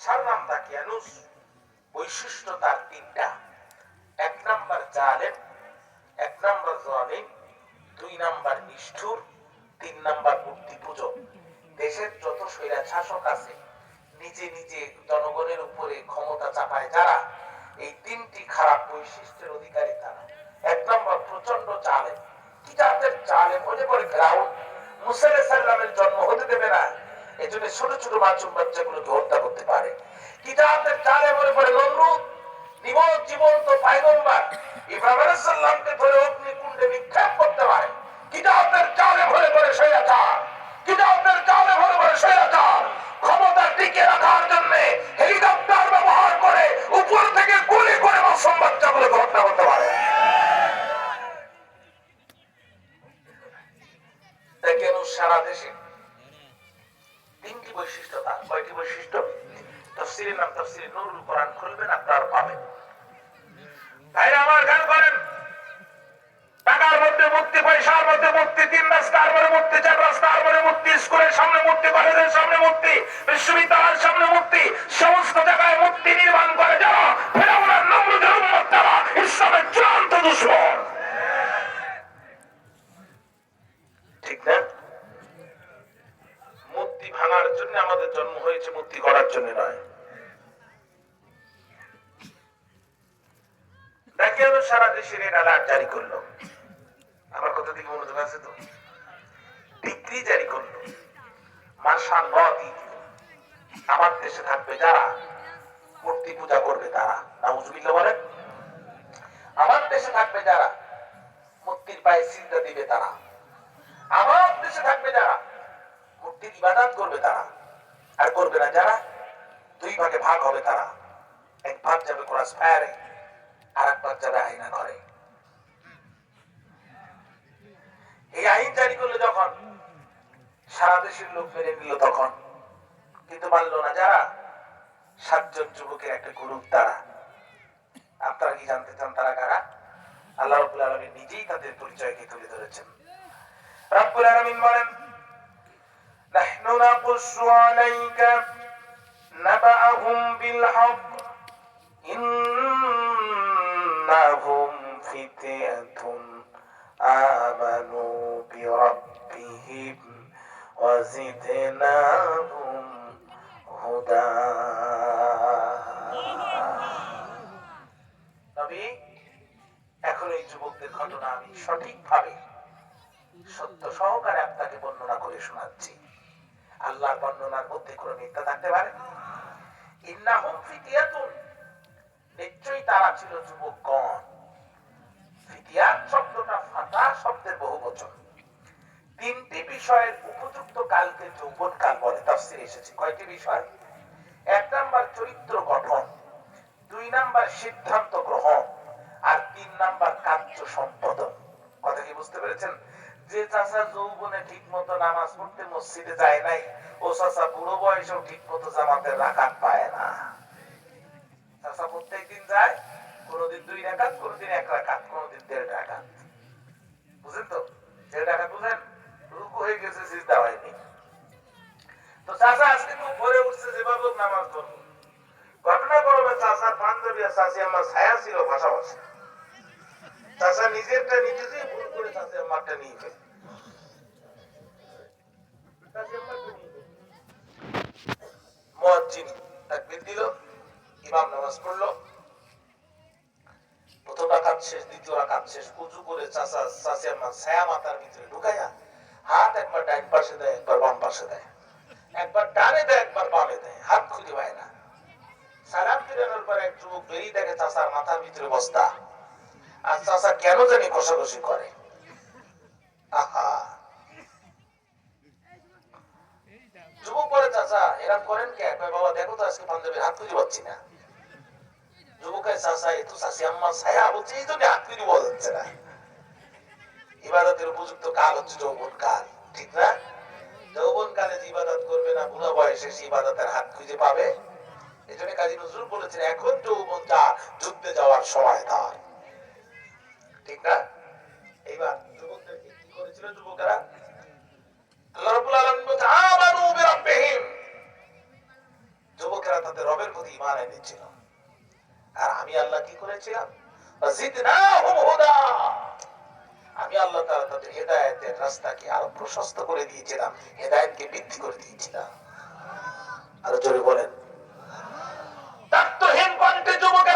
আচ্ছার নাম দাকিয়ানুস। বৈশিষ্ট্য তার তিনটা। এক নাম্বার জালেম, এক নাম্বার জালিম, দুই নাম্বার নিষ্ঠুর, তিন নাম্বার মূর্তি পূজক। দেশের যত স্বৈরাচার শাসক আছে, নিজে নিজে জনগণের উপরে ক্ষমতা চাপায় যারা, এই তিনটি খারাপ বৈশিষ্ট্যের অধিকারী তারা। এক নম্বর প্রচন্ড জালেম। কি জাতের জালেম? হতে পারে ফিরআউন মুসা আলাইহিস সালামের জন্ম হতে দেবে না, এজন্য ছোট ছোট মাসুম বাচ্চাগুলোকে হত্যা করতে পারে। কি জাতের জালেম? হতে পারে নমরুদ, জীবন্ত পয়গম্বর ইব্রাহিম আলাইহিস সালামকে ধরে অগ্নিকুণ্ডে নিক্ষেপ করতে পারে। কি জাতের জালেম? হতে পারে স্বৈরাচার। কি জাতের জালেম? হতে পারে স্বৈরাচার। ক্ষমতা টিকে রাখার জন্য হেলিকপ্টার ব্যবহার করে উপর থেকে গুলি করে মাসুম বাচ্চাগুলোকে হত্যা করতে পারে। দেখেন সারা দেশে তিনটি বৈশিষ্ট্য তার। কয়টি বৈশিষ্ট্য? তাফসীরের নাম তাফসীরে নুরুল কোরআন খুলবেন, আপনারা পাবেন। ভাইরা আমার, খেয়াল করেন, টাকার মধ্যে মূর্তি, পয়সার মধ্যে মূর্তি, তিন রাস্তার মধ্যে মূর্তি, চার রাস্তার মধ্যে মূর্তি, স্কুলের সামনে মূর্তি, কলেজের সামনে মূর্তি, বিশ্ববিদ্যালয়ের সামনে মূর্তি, সমস্ত জায়গায় মূর্তি নির্মাণ করে যারা ফিরআউন আর নমরুদের উম্মত, তারা ইসলামের চূড়ান্ত দুশমন। ঠিক না? মূর্তি ভাঙার জন্য আমাদের জন্ম হয়েছে, মূর্তি করার জন্য নয়। দেখেন সারা দেশে রেড অ্যালার্ট জারি করলো। আমার কথা দিকে মনোযোগ আছে তো? ডিক্রি জারি করলো, মার্শাল ল দিয়ে দিল। আমার দেশে থাকবে যারা মূর্তি পূজা করবে তারা, নাউজুবিল্লাহ বলেন। আমার দেশে থাকবে যারা মূর্তির পায়ে সিজদা দিবে তারা, আমার দেশে থাকবে যারা মূর্তির ইবাদত করবে তারা, আর করবে না যারা, দুই ভাগে ভাগ হবে তারা। এক ভাগ যাবে ক্রস ফায়ারে, আর এক ভাগ যাবে আয়না ঘরে। এই আইন জারি করলে যখন সারা দেশের লোক মেনে নিল, তখন কিন্তু মানল না যারা, 7 জন যুবকের একটা গ্রুপ তারা। আপনারা কি জানতে চান তারা কারা? আল্লাহ রাব্বুল আলামিন নিজেই তাদের পরিচয়কে তুলে ধরেছেন। রাব্বুল আলামিন বলেন, নাহনু নাকুসু আলাইকা নাবাআহুম বিল হক ইন্নাহুম ফিতয়াতুন আমানু বিরাব্বিহিম ওয়া জিদনাহুম হুদা। নবী, এখন এই যুবকদের ঘটনা আমি সঠিকভাবে সত্য সহকারে আপনাকে বর্ণনা করে শোনাচ্ছি। আল্লাহর বর্ণনার মধ্যে কোনো মিথ্যা থাকতে পারে? ইন্নাহুম ফিতয়াতুন, নিশ্চয়ই তারা ছিল যুবকগণ। ফিতয়াত শব্দটা ফাতা শব্দের বহুবচন। তিনটি বিষয়ের উপযুক্ত কালকে যৌবন কাল বলে তাফসীরে এসেছে। কয়টি বিষয়? 1 নাম্বার চরিত্র গঠন, 2 নাম্বার সিদ্ধান্ত গ্রহণ, আর 3 নাম্বার কার্য সম্পাদন। কথা কি বুঝতে পেরেছেন? যে চাচা যৌবনে ঠিক মতো নামাজ পড়তে মসজিদে যায় নাই, ও চাচা বুড়ো বয়সেও ঠিক মতো জামাতের রাকাত পায় না। চাচা প্রত্যেকদিন যায়, কোনদিন 2 রাকাত, কোনদিন 1 রাকাত, কোনদিন 1.5 রাকাত। বুঝেন তো? 1.5 রাকাত বুঝেন? রুকু হয়ে গেছে, সিজদা হয়নি। তো চাচা আজকে খুব ভরে উঠছে, যেভাবে নামাজ পড়বো। ঘটনা করবে চাচার বান্ধবী আর চাচি আমার ছায়া ছিল পাশাপাশি। চাচা নিজেরটা নিজে ভুল করে চাচি আমারটা নিয়ে ফেলে। মুয়াজ্জিন তাকবীর দিল, ইমাম নামাজ পড়লো, প্রথম রাকাত শেষ, দ্বিতীয় রাকাত শেষ। ওযু করে চাচা চাচি আমার ছায়া মাথার ভিতরে ঢুকাইয়া হাত একবার ডান পাশে দেয়, একবার বাম পাশে দেয়, একবার ডানে দেয়, একবার বামে দেয়, হাত খুঁজে পায় না। সালাম ফিরানোর পর এক যুবক বেরিয়ে দেখে চাচার মাথার ভিতরে বস্তা, আর চাচা কেন জানি কষাকষি করে। আহা, যুবক বলে, চাচা এরকম করেন কে? বাবা দেখো তো আজকে পাঞ্জাবির হাত খুঁজে পাচ্ছি না। যুবকের চাচা এত চাচি আম্মা ছায়া বলছে, এই জন্য হাত খুঁজে পাওয়া যাচ্ছে না। ইবাদতের উপযুক্ত কাল হচ্ছে যৌবন কাল, ঠিক না? যৌবন কালে যে ইবাদত করবে না, বুড়া বয়সে সে ইবাদতের হাত খুঁজে পাবে। এই জন্য কাজী নজরুল বলেছেন, এখন যৌবন তার, যুদ্ধে যাওয়ার সময় তার। ঠিক না? এইবার যুবকদেরকে কি করেছিল যুবকেরা? আল্লাহ রাব্বুল আলামিন বলেন, আমানু বিরাব্বিহিম। যুবক লোকেরা তাদের রবের প্রতি ঈমান এনেছিল। আর আমি আল্লাহ কি করেছিলাম? জিদনাহুম হুদা, আমি আল্লাহ তাআলা তাদের হেদায়েতের রাস্তাকে আরো প্রশস্ত করে দিয়েছিলাম, হেদায়েতকে বৃদ্ধি করে দিয়েছিলাম। আর জোরে বলেন